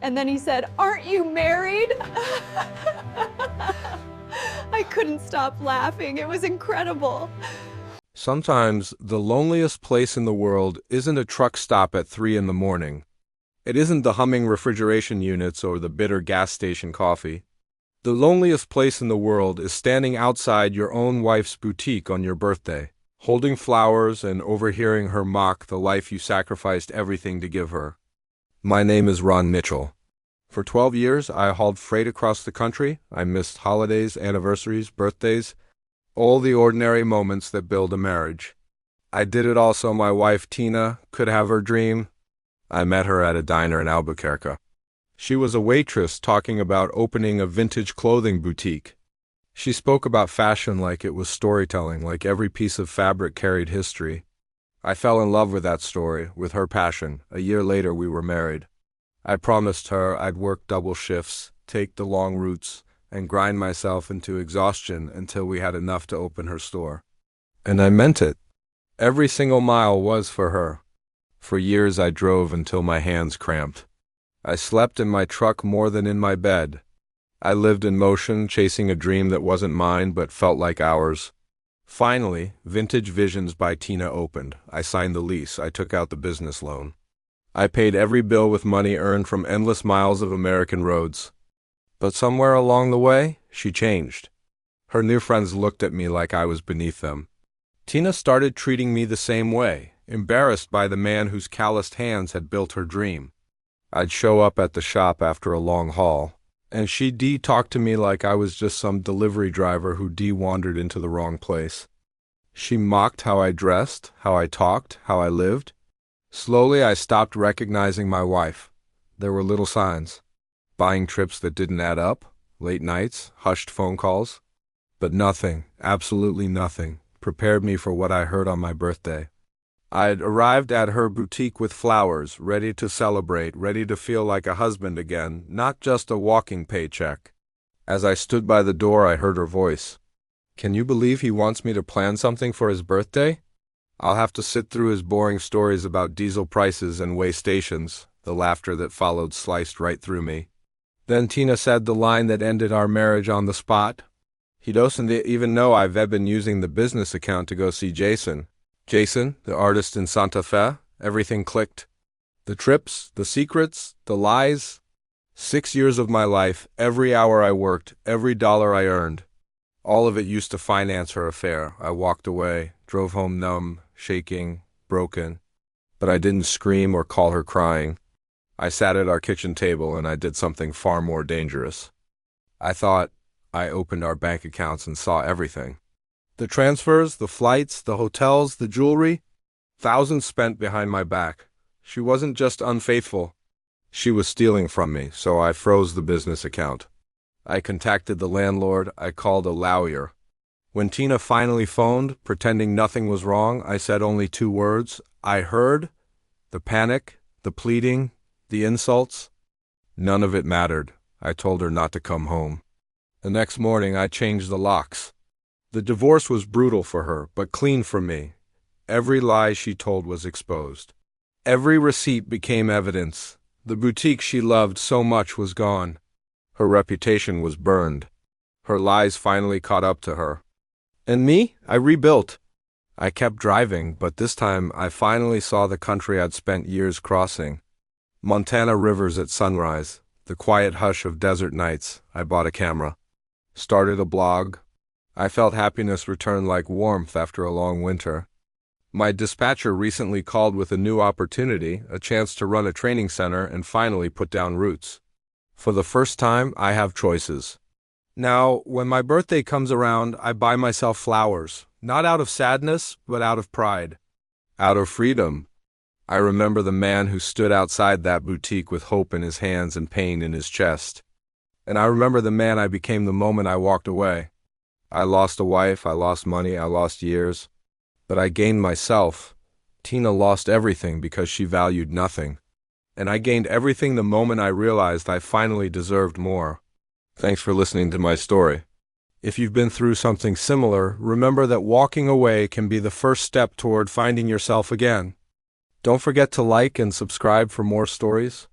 And then he said, "Aren't you married?" I couldn't stop laughing. It was incredible. Sometimes the loneliest place in the world isn't a truck stop at 3 in the morning. It isn't the humming refrigeration units or the bitter gas station coffee. The loneliest place in the world is standing outside your own wife's boutique on your birthday, holding flowers and overhearing her mock the life you sacrificed everything to give her. My name is Ron Mitchell. For 12 years, I hauled freight across the country. I missed holidays, anniversaries, birthdays, all the ordinary moments that build a marriage. I did it all so my wife, Tina, could have her dream. I met her at a diner in Albuquerque. She was a waitress talking about opening a vintage clothing boutique. She spoke about fashion like it was storytelling, like every piece of fabric carried history. I fell in love with that story, with her passion. A year later, we were married. I promised her I'd work double shifts, take the long routes, and grind myself into exhaustion until we had enough to open her store. And I meant it. Every single mile was for her. For years I drove until my hands cramped. I slept in my truck more than in my bed. I lived in motion, chasing a dream that wasn't mine but felt like ours. Finally, Vintage Visions by Tina opened. I signed the lease. I took out the business loan. I paid every bill with money earned from endless miles of American roads. But somewhere along the way, she changed. Her new friends looked at me like I was beneath them. Tina started treating me the same way, embarrassed by the man whose calloused hands had built her dream. I'd show up at the shop after a long haul, and she'd talk to me like I was just some delivery driver who wandered into the wrong place. She mocked how I dressed, how I talked, how I lived. Slowly, I stopped recognizing my wife. There were little signs. Buying trips that didn't add up, late nights, hushed phone calls. But nothing, absolutely nothing, prepared me for what I heard on my birthday. I'd arrived at her boutique with flowers, ready to celebrate, ready to feel like a husband again, not just a walking paycheck. As I stood by the door, I heard her voice. "Can you believe he wants me to plan something for his birthday? I'll have to sit through his boring stories about diesel prices and way stations." The laughter that followed sliced right through me. Then Tina said the line that ended our marriage on the spot. "He doesn't even know I've been using the business account to go see Jason. Jason, the artist in Santa Fe." Everything clicked. The trips, the secrets, the lies. 6 years of my life, every hour I worked, every dollar I earned. All of it used to finance her affair. I walked away, drove home numb, shaking, broken. But I didn't scream or call her crying. I sat at our kitchen table and I did something far more dangerous. I opened our bank accounts and saw everything. The transfers, the flights, the hotels, the jewelry. Thousands spent behind my back. She wasn't just unfaithful. She was stealing from me, so I froze the business account. I contacted the landlord. I called a lawyer. When Tina finally phoned, pretending nothing was wrong, I said only 2 words. I heard. The panic, the pleading, the insults. None of it mattered. I told her not to come home. The next morning, I changed the locks. The divorce was brutal for her, but clean for me. Every lie she told was exposed. Every receipt became evidence. The boutique she loved so much was gone. Her reputation was burned. Her lies finally caught up to her. And me? I rebuilt. I kept driving, but this time I finally saw the country I'd spent years crossing. Montana rivers at sunrise, the quiet hush of desert nights. I bought a camera. Started a blog. I felt happiness return like warmth after a long winter. My dispatcher recently called with a new opportunity, a chance to run a training center and finally put down roots. For the first time, I have choices. Now, when my birthday comes around, I buy myself flowers, not out of sadness, but out of pride, out of freedom. I remember the man who stood outside that boutique with hope in his hands and pain in his chest. And I remember the man I became the moment I walked away. I lost a wife, I lost money, I lost years. But I gained myself. Tina lost everything because she valued nothing. And I gained everything the moment I realized I finally deserved more. Thanks for listening to my story. If you've been through something similar, remember that walking away can be the first step toward finding yourself again. Don't forget to like and subscribe for more stories.